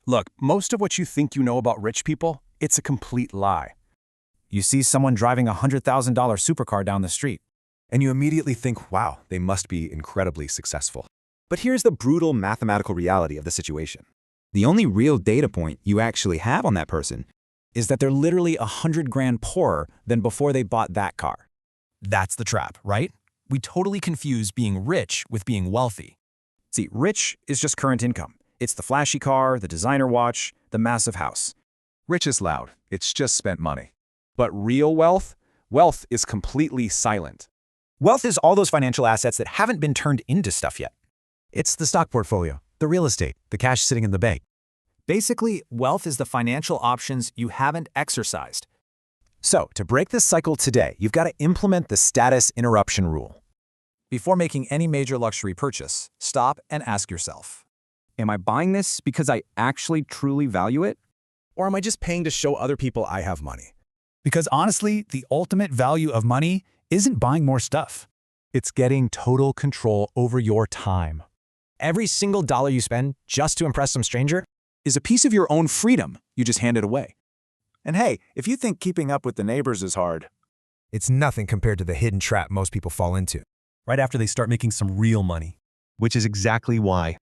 Look, most of what you think you know about rich people, it's a complete lie. You see someone driving a $100,000 supercar down the street, And you immediately think, wow, they must be incredibly successful. But here's the brutal mathematical reality of the situation. the only real data point you actually have on that person is that they're literally $100,000 poorer than before they bought that car. That's the trap, right? We totally confuse being rich with being wealthy. See, rich is just current income. It's the flashy car, the designer watch, the massive house. Rich is loud. It's just spent money. But real wealth? Wealth is completely silent. Wealth is all those financial assets that haven't been turned into stuff yet. It's the stock portfolio, the real estate, the cash sitting in the bank. Basically, wealth is the financial options you haven't exercised. So, to break this cycle today, you've got to implement the status interruption rule. Before making any major luxury purchase, stop and ask yourself, Am I buying this because I actually truly value it? Or am I just paying to show other people I have money? Because honestly, the ultimate value of money isn't buying more stuff. It's getting total control over your time. every single dollar you spend just to impress some stranger Is a piece of your own freedom you just handed away. And hey, if you think keeping up with the neighbors is hard, It's nothing compared to the hidden trap most people fall into. right after they start making some real money. Which is exactly why